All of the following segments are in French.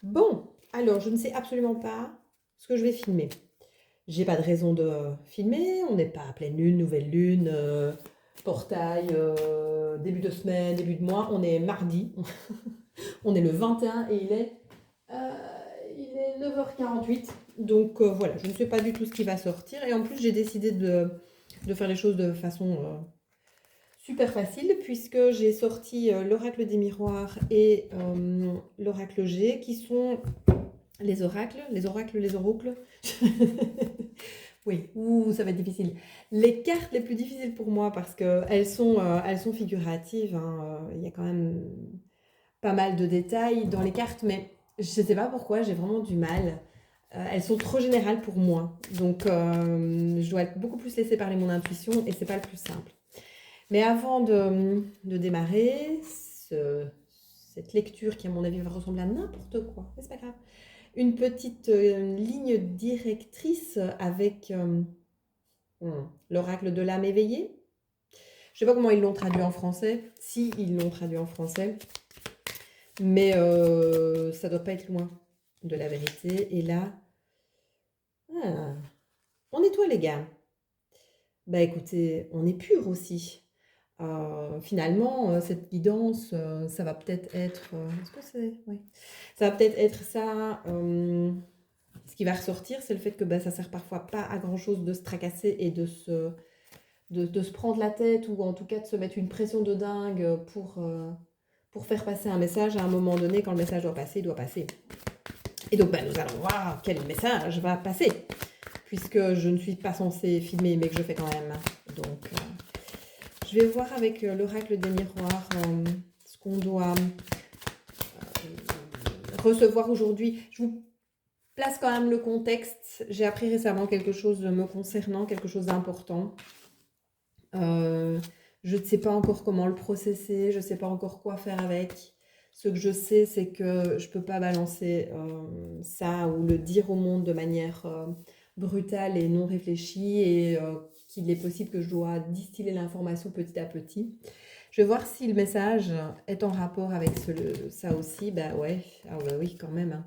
Bon, alors je ne sais absolument pas ce que je vais filmer. J'ai pas de raison de filmer, on n'est pas à pleine lune, nouvelle lune, portail, début de semaine, début de mois, on est mardi, on est le 21 et il est 9h48. Donc voilà, je ne sais pas du tout ce qui va sortir et en plus j'ai décidé de faire les choses de façon super facile puisque j'ai sorti l'oracle des miroirs et l'oracle G qui sont les oracles, les oracles. Oui, ouh, ça va être difficile. Les cartes les plus difficiles pour moi parce elles sont figuratives, hein, il y a quand même pas mal de détails dans les cartes, mais je ne sais pas pourquoi, j'ai vraiment du mal. Elles sont trop générales pour moi, donc je dois être beaucoup plus laissée parler mon intuition et c'est pas le plus simple. Mais avant de démarrer cette lecture qui à mon avis va ressembler à n'importe quoi, mais c'est pas grave, une petite ligne directrice avec l'oracle de l'âme éveillée. Je ne sais pas comment ils l'ont traduit en français, si ils l'ont traduit en français, mais ça doit pas être loin de la vérité. Et là, ah, on nettoie les gars. Bah écoutez, on est pur aussi. Finalement, cette guidance, ça va peut-être être... est-ce que c'est... Oui. Ça va peut-être être ça. Ce qui va ressortir, c'est le fait que bah, ça sert parfois pas à grand-chose de se tracasser et de se prendre la tête ou en tout cas de se mettre une pression de dingue pour faire passer un message. À un moment donné, quand le message doit passer, il doit passer. Et donc, bah, nous allons voir quel message va passer, puisque je ne suis pas censée filmer, mais que je fais quand même. Donc, je vais voir avec l'oracle des miroirs ce qu'on doit recevoir aujourd'hui. Je vous place quand même le contexte. J'ai appris récemment quelque chose me concernant, quelque chose d'important. Je ne sais pas encore comment le processer, je ne sais pas encore quoi faire avec. Ce que je sais, c'est que je ne peux pas balancer ça ou le dire au monde de manière brutale et non réfléchie et qu'il est possible que je dois distiller l'information petit à petit. Je vais voir si le message est en rapport avec ça aussi. Bah ouais, ah bah oui quand même, hein.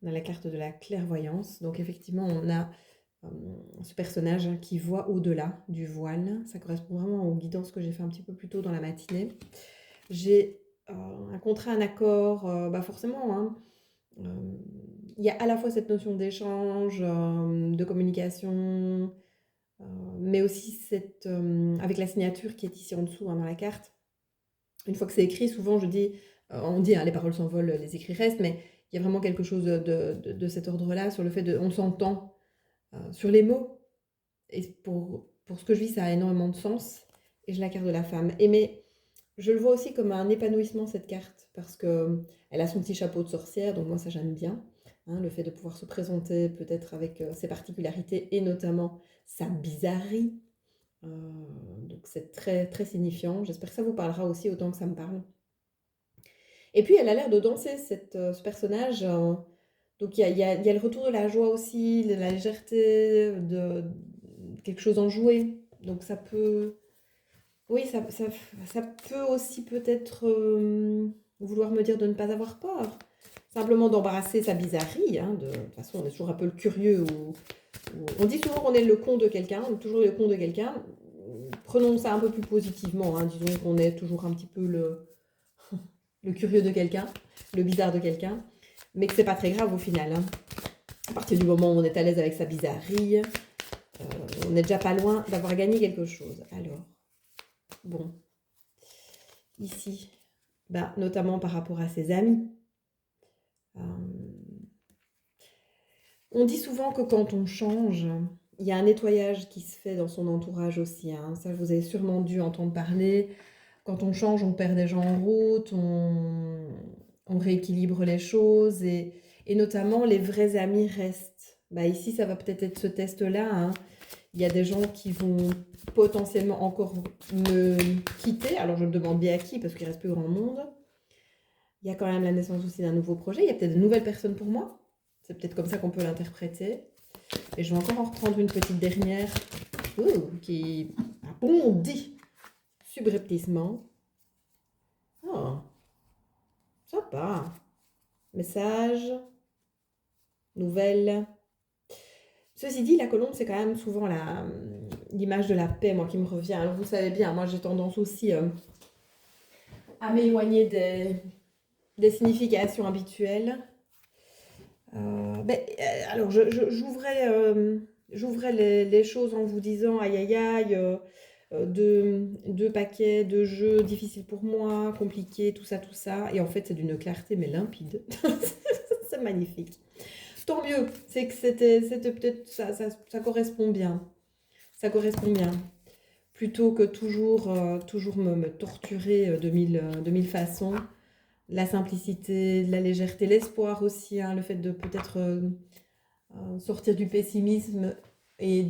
On a la carte de la clairvoyance. Donc effectivement, on a ce personnage qui voit au-delà du voile. Ça correspond vraiment aux guidances que j'ai fait un petit peu plus tôt dans la matinée. J'ai un contrat, un accord, bah forcément, hein, il y a à la fois cette notion d'échange, de communication, mais aussi avec la signature qui est ici en dessous, hein, dans la carte. Une fois que c'est écrit, souvent je dis, on dit, hein, les paroles s'envolent, les écrits restent, mais il y a vraiment quelque chose de cet ordre-là, sur le fait on s'entend sur les mots. Et pour ce que je vis, ça a énormément de sens. Et j'ai la carte de la femme. Mais je le vois aussi comme un épanouissement, cette carte, parce que elle a son petit chapeau de sorcière, donc moi ça j'aime bien. Hein, le fait de pouvoir se présenter peut-être avec ses particularités et notamment sa bizarrerie. Euh, donc c'est très, très signifiant. J'espère que ça vous parlera aussi autant que ça me parle. Et puis elle a l'air de danser, ce personnage. Donc il y a le retour de la joie aussi, de la légèreté, de quelque chose enjoué. Donc ça peut... Oui, ça peut aussi peut-être vouloir me dire de ne pas avoir peur. Simplement d'embrasser sa bizarrerie. Hein, de toute façon, on est toujours un peu le curieux. On dit souvent qu'on est le con de quelqu'un, on est toujours le con de quelqu'un. Prenons ça un peu plus positivement. Hein, disons qu'on est toujours un petit peu le curieux de quelqu'un, le bizarre de quelqu'un. Mais que c'est pas très grave au final. Hein. À partir du moment où on est à l'aise avec sa bizarrerie, on n'est déjà pas loin d'avoir gagné quelque chose. Alors, bon, ici, bah, notamment par rapport à ses amis. On dit souvent que quand on change, il y a un nettoyage qui se fait dans son entourage aussi. Hein. Ça, vous avez sûrement dû entendre parler. Quand on change, on perd des gens en route, on rééquilibre les choses et notamment les vrais amis restent. Bah, ici, ça va peut-être être ce test-là. Hein. Il y a des gens qui vont potentiellement encore me quitter. Alors, je me demande bien à qui, parce qu'il reste plus grand monde. Il y a quand même la naissance aussi d'un nouveau projet. Il y a peut-être de nouvelles personnes pour moi. C'est peut-être comme ça qu'on peut l'interpréter. Et je vais encore en reprendre une petite dernière qui a bondi subrepticement. Oh, sympa. Message, nouvelle. Ceci dit, la colombe, c'est quand même souvent l'image de la paix, moi, qui me revient. Alors, vous savez bien, moi, j'ai tendance aussi à m'éloigner des significations habituelles. Alors, j'ouvrais les choses en vous disant aïe aïe aïe, deux paquets de jeux difficiles pour moi, compliqués, tout ça, tout ça. Et en fait, c'est d'une clarté mais limpide. C'est magnifique. Tant mieux, c'est que c'était peut-être ça correspond bien. Ça correspond bien. Plutôt que toujours me torturer de mille façons. La simplicité, la légèreté, l'espoir aussi, hein, le fait de peut-être sortir du pessimisme et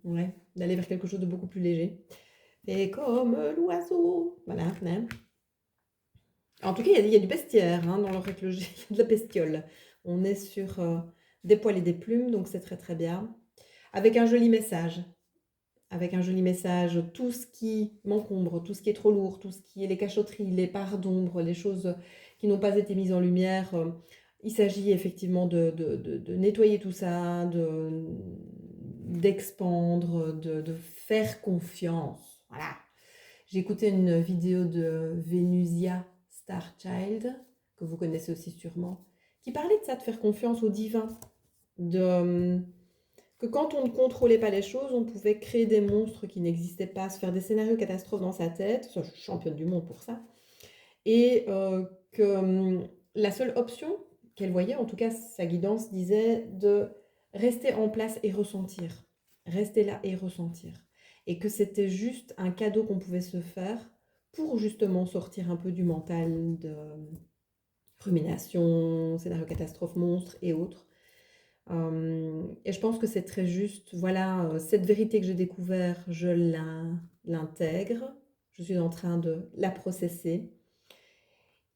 ouais, d'aller vers quelque chose de beaucoup plus léger. Et comme l'oiseau. Voilà. Hein. En tout cas, il y a du bestiaire hein, dans le il y a de la bestiole. On est sur des poils et des plumes, donc c'est très très bien. Avec un joli message. Avec un joli message, tout ce qui m'encombre, tout ce qui est trop lourd, tout ce qui est les cachotteries, les parts d'ombre, les choses qui n'ont pas été mises en lumière. Il s'agit effectivement de nettoyer tout ça, d'expandre, de faire confiance. Voilà. J'ai écouté une vidéo de Venusia Starchild, que vous connaissez aussi sûrement, qui parlait de ça, de faire confiance au divin, que quand on ne contrôlait pas les choses, on pouvait créer des monstres qui n'existaient pas, se faire des scénarios catastrophes dans sa tête, ça, je suis championne du monde pour ça, et que la seule option qu'elle voyait, en tout cas sa guidance disait de rester en place et ressentir, rester là et ressentir, et que c'était juste un cadeau qu'on pouvait se faire pour justement sortir un peu du mental de rumination, scénario catastrophe, monstre et autres. Et je pense que c'est très juste. Voilà, cette vérité que j'ai découverte, je l'intègre. Je suis en train de la processer.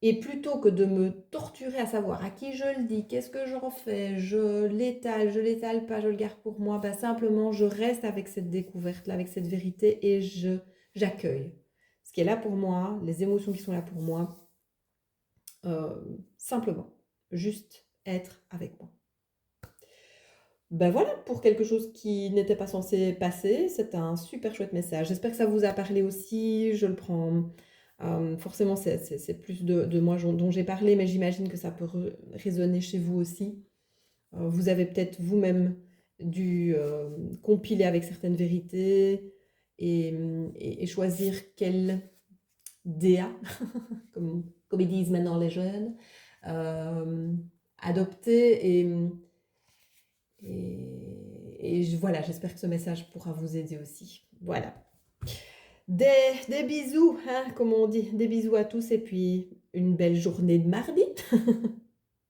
Et plutôt que de me torturer à savoir à qui je le dis, qu'est-ce que j'en fais, je l'étale pas, je le garde pour moi, bah simplement je reste avec cette découverte-là, avec cette vérité et j'accueille ce qui est là pour moi, les émotions qui sont là pour moi, simplement, juste être avec moi. Ben voilà, pour quelque chose qui n'était pas censé passer, c'est un super chouette message. J'espère que ça vous a parlé aussi. Je le prends. Forcément, c'est plus de moi dont j'ai parlé, mais j'imagine que ça peut résonner chez vous aussi. Vous avez peut-être vous-même dû compiler avec certaines vérités et choisir quelle DA, comme ils disent maintenant les jeunes, adopter voilà, j'espère que ce message pourra vous aider aussi. Voilà. Des bisous, hein, comme on dit. Des bisous à tous et puis une belle journée de mardi.